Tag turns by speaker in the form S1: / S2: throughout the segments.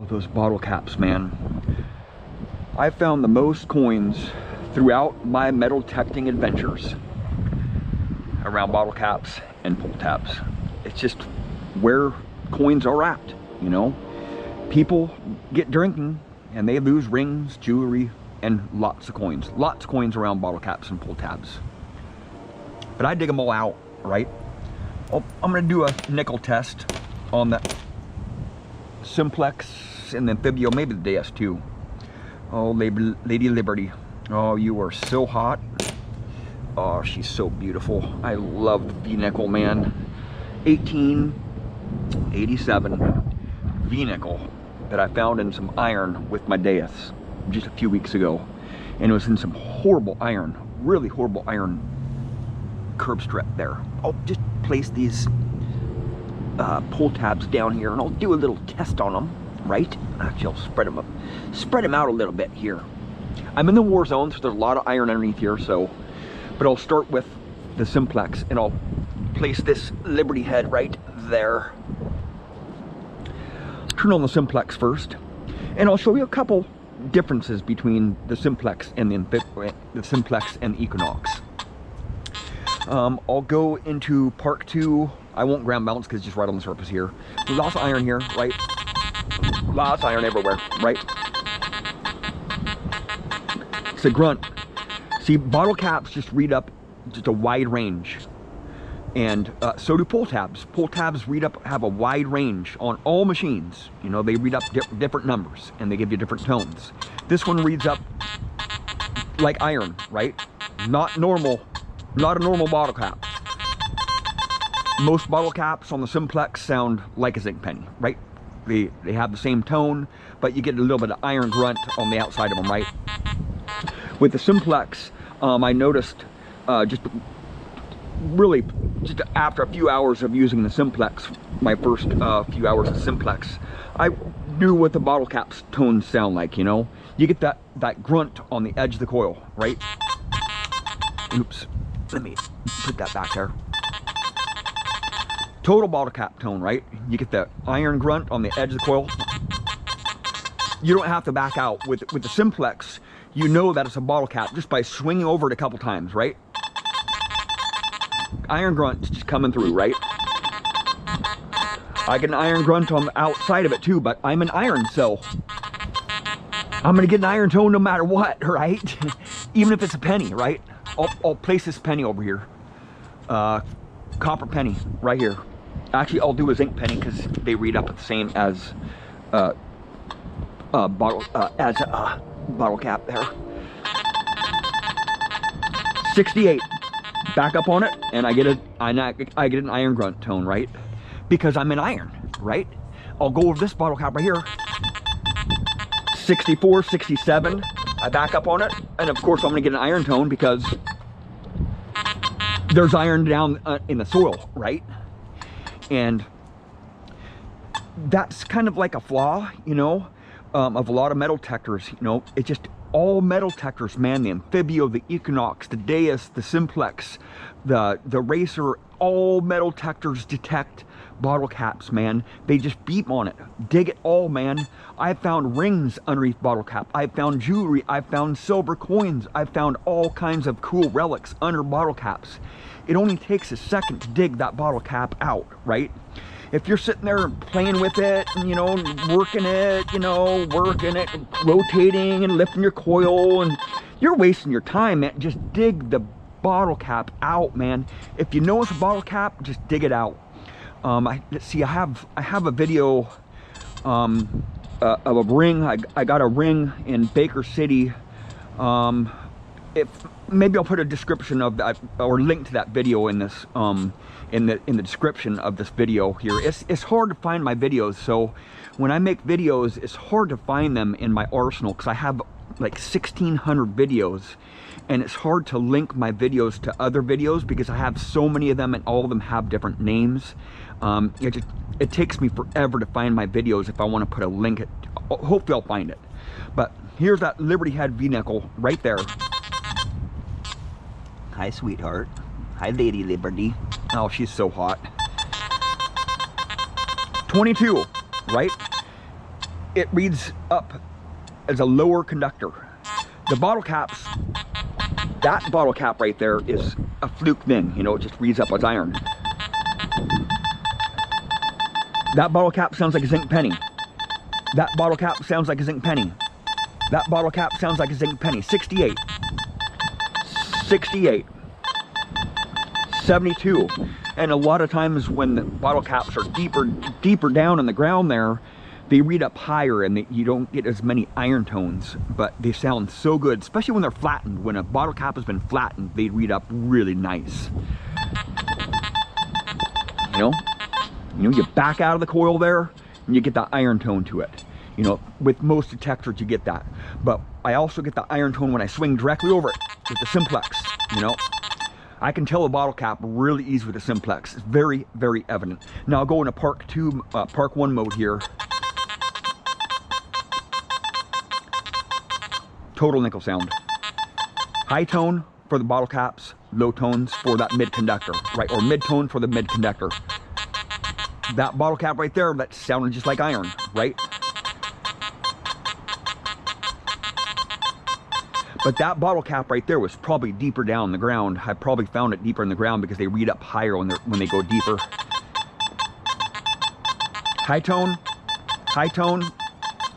S1: Those bottle caps, man. I found the most coins throughout my metal detecting adventures around bottle caps and pull tabs. It's just where coins are at, you know. People get drinking and they lose rings, jewelry, and lots of coins. Lots of coins around bottle caps and pull tabs. But I dig them all out, right? Oh, I'm gonna do a nickel test on the Simplex and the Amphibio, maybe the Deus too. Oh, Lady Liberty. Oh, you are so hot. Oh, she's so beautiful. I love the V-nickel, man. 1887 V-nickel that I found in some iron with my Deus just a few weeks ago. And it was in some horrible iron, really horrible iron curb strip there. I'll just place these pull tabs down here and I'll do a little test on them, right? Actually, I'll spread them out a little bit here. I'm in the war zone, so there's a lot of iron underneath here, but I'll start with the Simplex and I'll place this Liberty head right there. Turn on the Simplex first, and I'll show you a couple differences between the Simplex and the Simplex and the Equinox. I'll go into Park 2. I won't ground balance because it's just right on the surface here. There's lots of iron here, right? Lots of iron everywhere, right? It's a grunt. See, bottle caps just read up just a wide range. And so do pull tabs. Pull tabs have a wide range on all machines. You know, they read up different numbers and they give you different tones. This one reads up like iron, right? Not a normal bottle cap. Most bottle caps on the Simplex sound like a zinc penny, right? They have the same tone, but you get a little bit of iron grunt on the outside of them, right? With the Simplex, I noticed just after a few hours of using the Simplex, my first few hours of Simplex, I knew what the bottle caps tones sound like, you know? You get that grunt on the edge of the coil, right? Oops, let me put that back there. Total bottle cap tone, right? You get the iron grunt on the edge of the coil. You don't have to back out. With the Simplex, you know that it's a bottle cap just by swinging over it a couple times, right? Iron grunt just coming through, right? I get an iron grunt on the outside of it too, but I'm an iron, so I'm gonna get an iron tone no matter what, right? Even if it's a penny, right? I'll place this penny over here. Copper penny right here. Actually, I'll do a zinc penny because they read up the same as bottle cap there. 68. Back up on it, and I get an iron grunt tone, right? Because I'm an iron, right? I'll go over this bottle cap right here. 64, 67. I back up on it, and of course I'm gonna get an iron tone because there's iron down in the soil, right? And that's kind of like a flaw, you know, of a lot of metal detectors. You know, it's just all metal detectors, man. The Amphibio, the Equinox, the Deus, the Simplex, the Racer, all metal detectors detect bottle caps, man. They just beep on it, dig it all, man. I found rings underneath bottle cap. I found jewelry. I found silver coins. I found all kinds of cool relics under bottle caps. It only takes a second to dig that bottle cap out, right? If you're sitting there playing with it, and, you know, working it, rotating and lifting your coil, and you're wasting your time, man. Just dig the bottle cap out, man. If you know it's a bottle cap, just dig it out. Let's see, I have a video of a ring. I got a ring in Baker City. Maybe I'll put a description of that or link to that video in this in the description of this video here. It's hard to find my videos, so when I make videos, it's hard to find them in my arsenal because I have like 1,600 videos, and it's hard to link my videos to other videos because I have so many of them and all of them have different names. It takes me forever to find my videos if I want to put a link. Hopefully I'll find it. But here's that Liberty head V-nickel right there. Hi, sweetheart. Hi, Lady Liberty. Oh, she's so hot. 22, right? it reads up as a lower conductor. The bottle caps, that bottle cap right there is a fluke thing, you know, it just reads up as iron. That bottle cap sounds like a zinc penny. That bottle cap sounds like a zinc penny. That bottle cap sounds like a zinc penny. 68. 68. 72. And a lot of times when the bottle caps are deeper down in the ground there, they read up higher and you don't get as many iron tones, but they sound so good, especially when they're flattened. When a bottle cap has been flattened, they read up really nice. You know, you back out of the coil there and you get that iron tone to it. You know, with most detectors you get that. But I also get the iron tone when I swing directly over it with the Simplex, you know. I can tell a bottle cap really easy with the Simplex. It's very, very evident. Now I'll go into Park 1 mode here. Total nickel sound. High tone for the bottle caps, low tones for that mid conductor, right? Or mid tone for the mid conductor. That bottle cap right there, that sounded just like iron, right? But that bottle cap right there was probably deeper down in the ground. I probably found it deeper in the ground because they read up higher when they go deeper. High tone, high tone,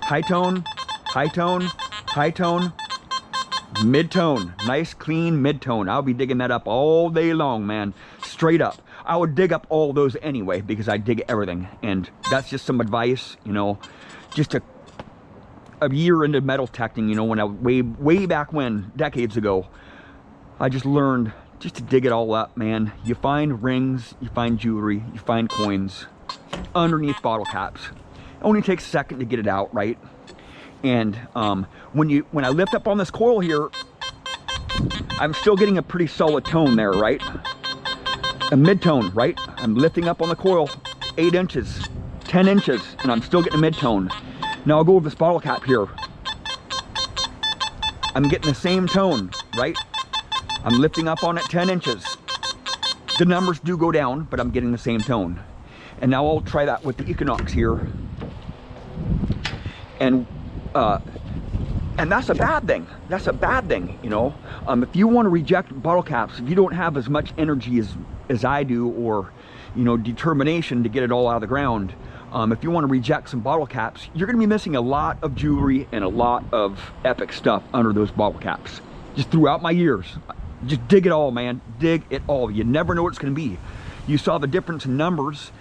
S1: high tone, high tone, high tone, mid-tone. Nice, clean mid-tone. I'll be digging that up all day long, man. Straight up. I would dig up all those anyway because I dig everything. And that's just some advice, you know, just a year into metal detecting, you know, when I way back when, decades ago, I just learned just to dig it all up, man. You find rings, you find jewelry, you find coins underneath bottle caps. It only takes a second to get it out, right? And when I lift up on this coil here, I'm still getting a pretty solid tone there, right? A mid-tone, right? I'm lifting up on the coil 8 inches, 10 inches, and I'm still getting a mid-tone. Now I'll go over this bottle cap here. I'm getting the same tone, right? I'm lifting up on it 10 inches. The numbers do go down, but I'm getting the same tone. And now I'll try that with the Equinox here. And that's a bad thing. That's a bad thing, you know. If you want to reject bottle caps, if you don't have as much energy as I do, or, you know, determination to get it all out of the ground, if you want to reject some bottle caps, you're going to be missing a lot of jewelry and a lot of epic stuff under those bottle caps. Just throughout my years, just dig it all, man. Dig it all. You never know what it's going to be. You saw the difference in numbers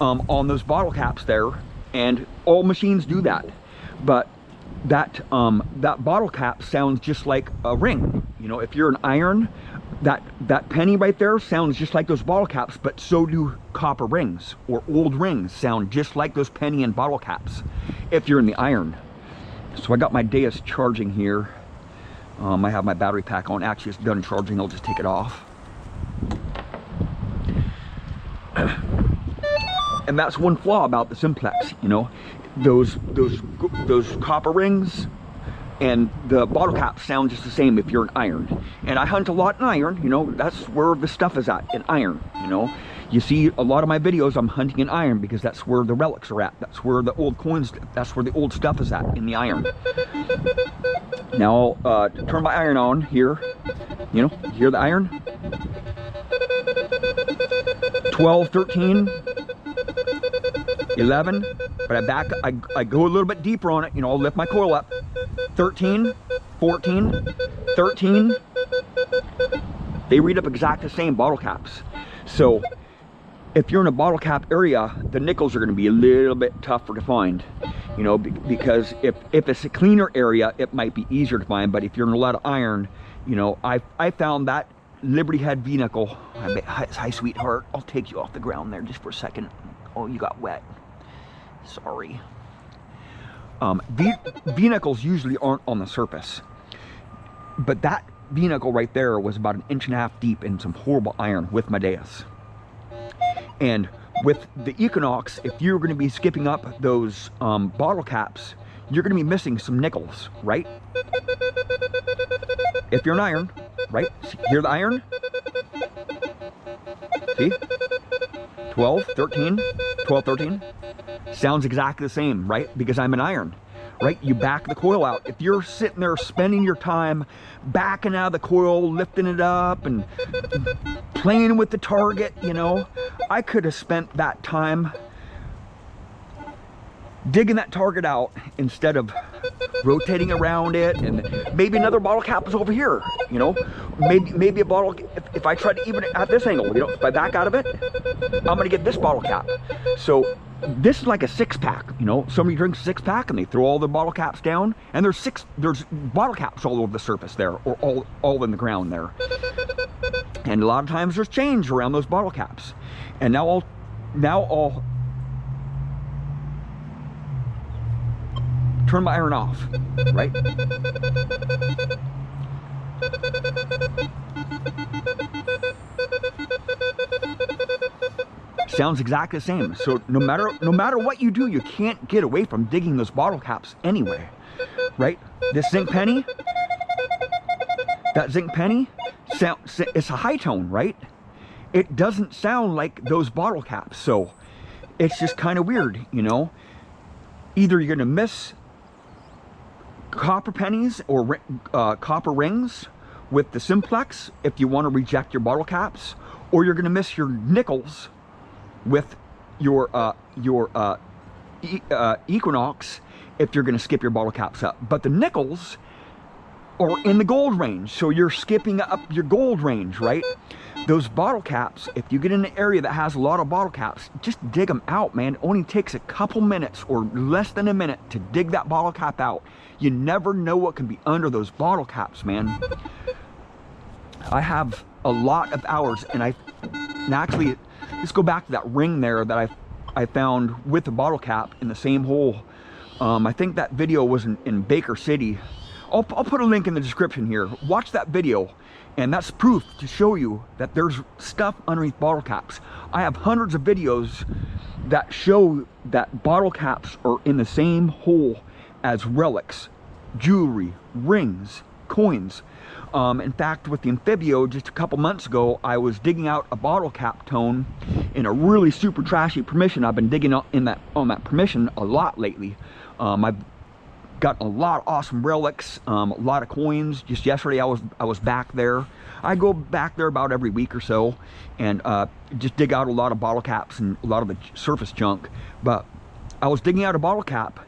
S1: on those bottle caps there, and all machines do that. But that bottle cap sounds just like a ring. You know, if you're an iron, that penny right there sounds just like those bottle caps, but so do copper rings or old rings sound just like those penny and bottle caps if you're in the iron. So I got my Deus charging here. I have my battery pack on. Actually, it's done charging. I'll just take it off. And that's one flaw about the Simplex, you know. Those copper rings and the bottle caps sound just the same if you're an iron. And I hunt a lot in iron, you know, that's where the stuff is at, in iron, you know. You see a lot of my videos, I'm hunting in iron because that's where the relics are at. That's where the old coins, that's where the old stuff is at, in the iron. Now I'll turn my iron on here, you know, you hear the iron? 12, 13, 11, but I go a little bit deeper on it, you know, I'll lift my coil up. 13, 14, 13. They read up exact the same bottle caps. So if you're in a bottle cap area, the nickels are going to be a little bit tougher to find, you know, because if it's a cleaner area, it might be easier to find. But if you're in a lot of iron, you know, I found that Liberty Head V nickel. Hi, sweetheart, I'll take you off the ground there just for a second. Oh, you got wet. Sorry. V nickels usually aren't on the surface, but that V nickel right there was about 1.5 inches deep in some horrible iron with my Deus. And with the Equinox, if you're going to be skipping up those bottle caps, you're going to be missing some nickels, right? If you're an iron, right? Hear the iron? See? 12, 13, 12, 13. Sounds exactly the same, right? Because I'm an iron, right? You back the coil out. If you're sitting there spending your time backing out of the coil, lifting it up and playing with the target, you know, I could have spent that time digging that target out instead of rotating around it, and maybe another bottle cap is over here, you know, maybe a bottle, if I try to even it at this angle, you know, if I back out of it, I'm gonna get this bottle cap. So this is like a 6-pack, you know, somebody drinks a 6-pack and they throw all the bottle caps down, and there's bottle caps all over the surface there, or all in the ground there, and a lot of times there's change around those bottle caps. And now I'll turn my iron off, right? Sounds exactly the same. So no matter what you do, you can't get away from digging those bottle caps anyway, right? This zinc penny, that zinc penny, it's a high tone, right? It doesn't sound like those bottle caps, so it's just kind of weird, you know? Either you're gonna miss copper pennies or copper rings with the Simplex if you want to reject your bottle caps, or you're going to miss your nickels with your Equinox if you're going to skip your bottle caps up. But the nickels are in the gold range, so you're skipping up your gold range, right? Those bottle caps, if you get in an area that has a lot of bottle caps, just dig them out, man. It only takes a couple minutes or less than a minute to dig that bottle cap out. You never know what can be under those bottle caps, man. I have a lot of hours, and actually, let's go back to that ring there that I found with the bottle cap in the same hole. I think that video was in Baker City. I'll put a link in the description here. Watch that video, and that's proof to show you that there's stuff underneath bottle caps. I have hundreds of videos that show that bottle caps are in the same hole as relics, jewelry, rings, coins. In fact, with the Amphibio, just a couple months ago, I was digging out a bottle cap tone in a really super trashy permission. I've been digging on that permission a lot lately. I've got a lot of awesome relics, a lot of coins. Just yesterday I was back there. I go back there about every week or so and just dig out a lot of bottle caps and a lot of the surface junk. But I was digging out a bottle cap,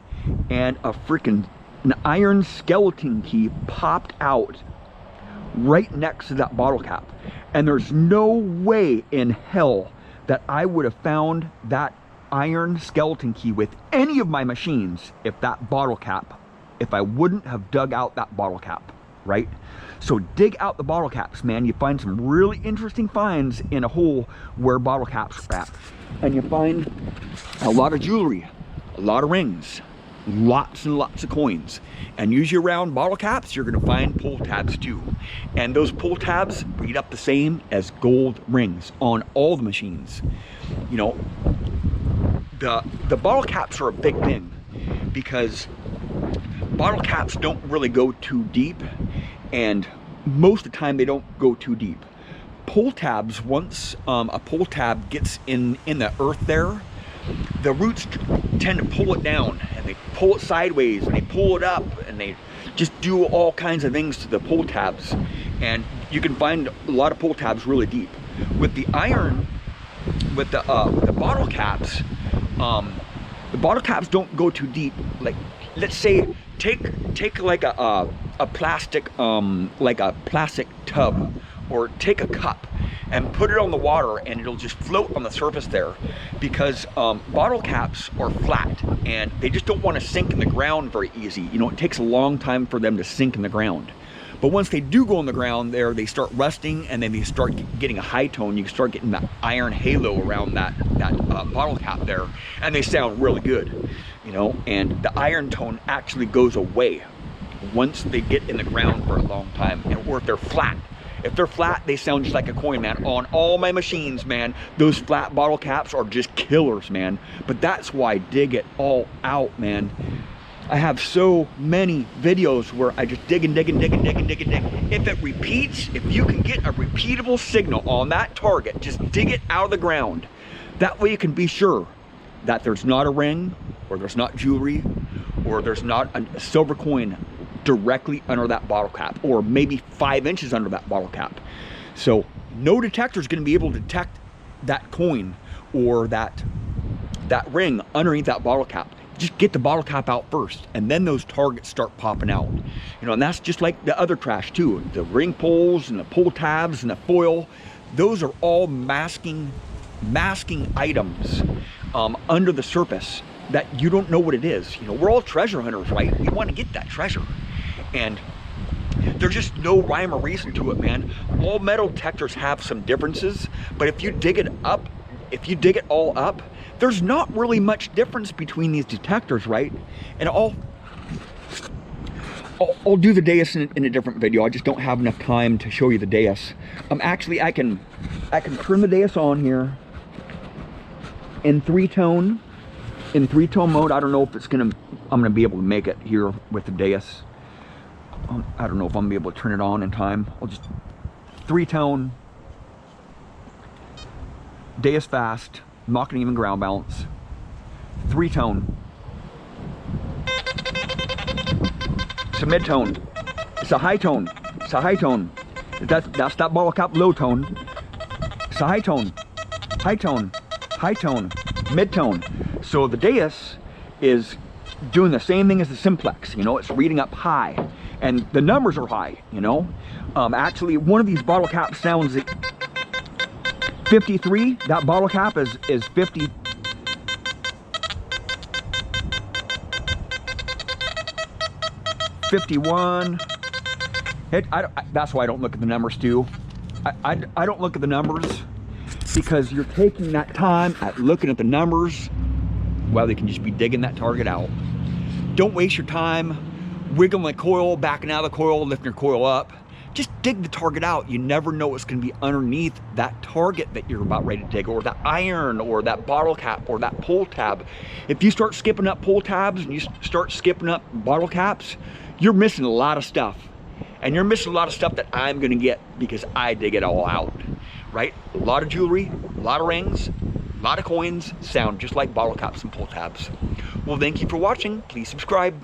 S1: and an iron skeleton key popped out right next to that bottle cap. And there's no way in hell that I would have found that iron skeleton key with any of my machines if I wouldn't have dug out that bottle cap, right? So dig out the bottle caps, man. You find some really interesting finds in a hole where bottle caps are at. And you find a lot of jewelry, a lot of rings, lots and lots of coins. And usually around bottle caps, you're gonna find pull tabs too. And those pull tabs read up the same as gold rings on all the machines. You know, the bottle caps are a big thing because bottle caps don't really go too deep, and most of the time they don't go too deep. Pull tabs, once a pull tab gets in the earth there, the roots tend to pull it down, and they pull it sideways, and they pull it up, and they just do all kinds of things to the pull tabs. And you can find a lot of pull tabs really deep. With the iron, with the bottle caps don't go too deep. Like, let's say take like a plastic tub, or take a cup and put it on the water, and it'll just float on the surface there, because bottle caps are flat and they just don't want to sink in the ground very easy. You know, it takes a long time for them to sink in the ground. But once they do go in the ground there, they start rusting, and then they start getting a high tone. You start getting that iron halo around that bottle cap there, and they sound really good, you know. And the iron tone actually goes away once they get in the ground for a long time, or if they're flat. If they're flat, they sound just like a coin, man. On all my machines, man, those flat bottle caps are just killers, man. But that's why I dig it all out, man. I have so many videos where I just dig and dig and dig and dig and dig and dig. If it repeats, if you can get a repeatable signal on that target, just dig it out of the ground. That way you can be sure that there's not a ring, or there's not jewelry, or there's not a silver coin directly under that bottle cap, or maybe 5 inches under that bottle cap. So no detector is going to be able to detect that coin or that ring underneath that bottle cap. Just get the bottle cap out first, and then those targets start popping out. You know, and that's just like the other trash too. The ring pulls and the pull tabs and the foil, those are all masking items under the surface that you don't know what it is. You know, we're all treasure hunters, right? We want to get that treasure. And there's just no rhyme or reason to it, man. All metal detectors have some differences, but if you dig it up, if you dig it all up, there's not really much difference between these detectors, right? And I'll do the Deus in a different video. I just don't have enough time to show you the Deus. Actually, I can turn the Deus on here in three-tone mode. I don't know if I'm gonna be able to make it here with the Deus. I don't know if I'm gonna be able to turn it on in time. I'll just three-tone, Deus fast. I'm not gonna even ground balance. Three-tone. It's a mid-tone. It's a high tone. It's a high tone. That's that bottle cap low tone. It's a high tone. High tone. High tone. Mid-tone. So the Deus is doing the same thing as the Simplex. You know, it's reading up high, and the numbers are high. You know, actually, one of these bottle caps sounds 53. That bottle cap is 50. 51. That's why I don't look at the numbers too. I don't look at the numbers because you're taking that time at looking at the numbers while they can just be digging that target out. Don't waste your time wiggling the coil, backing out of the coil, lifting your coil up. Just dig the target out. You never know what's going to be underneath that target that you're about ready to dig, or that iron, or that bottle cap, or that pull tab. If you start skipping up pull tabs and you start skipping up bottle caps, you're missing a lot of stuff. And you're missing a lot of stuff that I'm going to get because I dig it all out, right? A lot of jewelry, a lot of rings, a lot of coins sound just like bottle caps and pull tabs. Well, thank you for watching. Please subscribe.